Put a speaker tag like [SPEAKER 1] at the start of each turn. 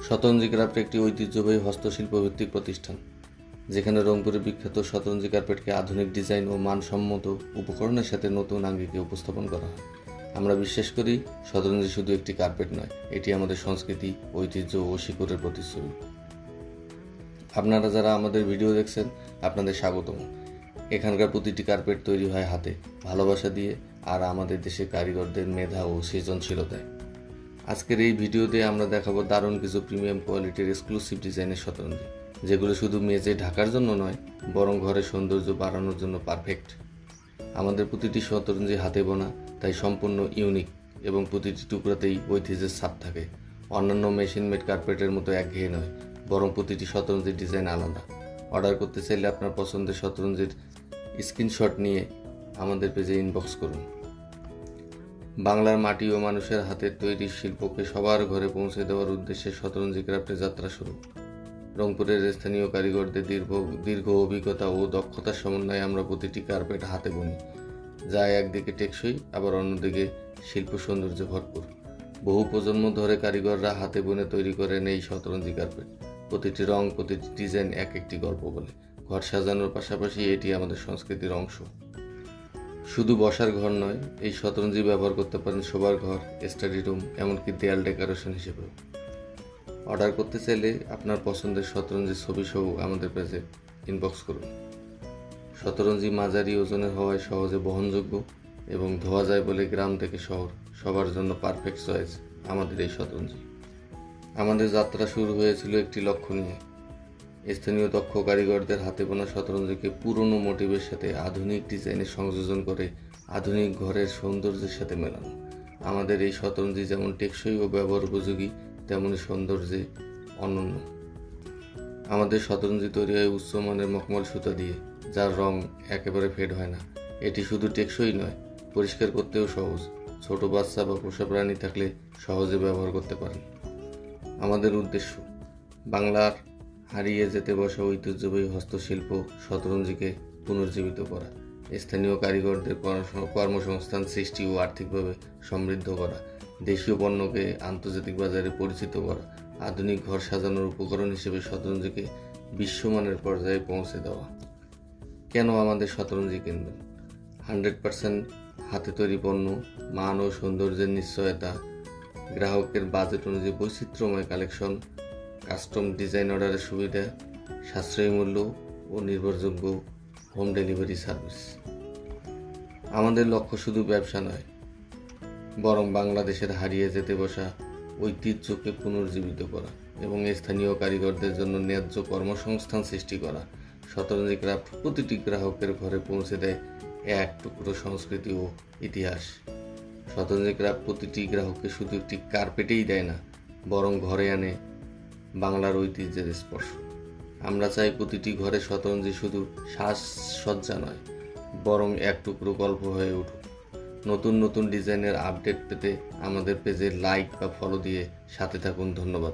[SPEAKER 1] শতরঞ্জি craft একটি ঐতিহ্যবাহী হস্তশিল্প ভিত্তিক প্রতিষ্ঠান, যেখানে রংপুরের বিখ্যাত শতরঞ্জি কার্পেটকে আধুনিক ডিজাইন ও মানসম্মত উপকরণের সাথে নতুন আঙ্গিকে উপস্থাপন করা হয়। আমরা বিশ্বাস করি শতরঞ্জি শুধু একটি কার্পেট নয়, এটি আমাদের সংস্কৃতি, ঐতিহ্য ও শিকড়ের প্রতিচ্ছবি। আপনারা যারা আমাদের ভিডিও দেখছেন, আপনাদের স্বাগতম। এখানকার প্রতিটি কার্পেট তৈরি হয় হাতে, ভালোবাসা দিয়ে, আর আমাদের দেশের কারিগরদের মেধা ও সৃজনশীলতায়। আজকের এই ভিডিওতে আমরা দেখাবো দারুণ কিছু প্রিমিয়াম কোয়ালিটির এক্সক্লুসিভ ডিজাইনের শতরঞ্জি, যেগুলো শুধু মেজে ঢাকার জন্য নয়, বরং ঘরের সৌন্দর্য বাড়ানোর জন্য পারফেক্ট। আমাদের প্রতিটি শতরঞ্জি হাতে বোনা, তাই সম্পূর্ণ ইউনিক এবং প্রতিটি টুকরাতেই ঐতিহ্যের ছাপ থাকে। অন্যান্য মেশিন মেড কার্পেটের মতো একঘেয়ে নয়, বরং প্রতিটি শতরঞ্জির ডিজাইন আলাদা। অর্ডার করতে চাইলে আপনার পছন্দের শতরঞ্জির স্ক্রিনশট নিয়ে আমাদের পেজে ইনবক্স করুন। বাংলার মাটি ও মানুষের হাতের তৈরি শিল্পকে সবার ঘরে পৌঁছে দেওয়ার উদ্দেশ্যে শতরঞ্জি ক্রাফটের যাত্রা শুরু। রংপুরের স্থানীয় কারিগরদের দীর্ঘ অভিজ্ঞতা ও দক্ষতার সমন্বয়ে আমরা প্রতিটি কার্পেট হাতে বুনি, যা একদিকে টেকসই, আবার অন্যদিকে শিল্প সৌন্দর্যে ভরপুর। বহু প্রজন্ম ধরে কারিগররা হাতে বুনে তৈরি করেন এই শতরঞ্জি কার্পেট। প্রতিটি রং, প্রতিটি ডিজাইন এক একটি গল্প বলে। ঘর সাজানোর পাশাপাশি এটি আমাদের সংস্কৃতির অংশ। শুধু বসার ঘর নয়, এই শতরঞ্জি ব্যবহার করতে পারেন শোবার ঘর, স্টাডি রুম, এমনকি দেয়াল ডেকোরেশন হিসেবেও। অর্ডার করতে চাইলে আপনার পছন্দের শতরঞ্জির ছবি সহ আমাদের পেজে ইনবক্স করুন। শতরঞ্জি মাঝারি ওজনের হওয়ায় সহজে বহনযোগ্য এবং ধোয়া যায় বলে গ্রাম থেকে শহর সবার জন্য পারফেক্ট চয়েস আমাদের এই শতরঞ্জি। আমাদের যাত্রা শুরু হয়েছিল একটি লক্ষ্য নিয়ে, স্থানীয় দক্ষ কারিগরদের হাতে বোনা শতরঞ্জিকে পুরনো মোটিভের সাথে আধুনিক ডিজাইনের সংযোজন করে আধুনিক ঘরের সৌন্দর্যের সাথে মেলানো। আমাদের এই শতরঞ্জি যেমন টেকসই ও ব্যবহার উপযোগী, তেমনি সৌন্দর্যে অনন্য। আমাদের শতরঞ্জি তৈরি হয় উচ্চমানের মখমল সুতা দিয়ে, যার রং একেবারে ফেড হয় না। এটি শুধু টেকসই নয়, পরিষ্কার করতেও সহজ। ছোট বাচ্চা বা পোষা প্রাণী থাকলে সহজে ব্যবহার করতে পারেন। আমাদের উদ্দেশ্য বাংলার হারিয়ে যেতে বসা ঐতিহ্যবাহী হস্তশিল্প শতরঞ্জিকে পুনর্জীবিত করা, স্থানীয় কারিগরদের কর্মসংস্থান সৃষ্টি ও আর্থিকভাবে সমৃদ্ধ করা, দেশীয় পণ্যকে আন্তর্জাতিক বাজারে পরিচিত করা, আধুনিক ঘর সাজানোর উপকরণ হিসেবে শতরঞ্জিকে বিশ্বমানের পর্যায়ে পৌঁছে দেওয়া। কেন আমাদের শতরঞ্জি কিনবেন? 100% হাতে তৈরি পণ্য, মান ও সৌন্দর্যের নিশ্চয়তা, গ্রাহকের বাজেট অনুযায়ী বৈচিত্র্যময় কালেকশন, কাস্টম ডিজাইন অর্ডারের সুবিধা, সাশ্রয়ী মূল্য ও নির্ভরযোগ্য হোম ডেলিভারি সার্ভিস। আমাদের লক্ষ্য শুধু ব্যবসা নয়, বরং বাংলাদেশের হারিয়ে যেতে বসা ঐতিহ্যকে পুনর্জীবিত করা এবং স্থানীয় কারিগরদের জন্য ন্যায্য কর্মসংস্থান সৃষ্টি করা। শতরঞ্জি ক্রাফট প্রতিটি গ্রাহকের ঘরে পৌঁছে দেয় এক টুকরো সংস্কৃতি ও ইতিহাস। শতরঞ্জি ক্রাফট প্রতিটি গ্রাহককে শুধু একটি কার্পেটেই দেয় না, বরং ঘরে আনে বাংলার ঐতিহ্যের স্পর্শ। আমরা চাই প্রতিটি ঘরে শতরঞ্জি শুধু সাজসজ্জা নয়, বরং এক টুকরো গল্প হয়ে উঠুক। নতুন নতুন ডিজাইনের আপডেট পেতে আমাদের পেজে লাইক বা ফলো দিয়ে সাথে থাকুন। ধন্যবাদ।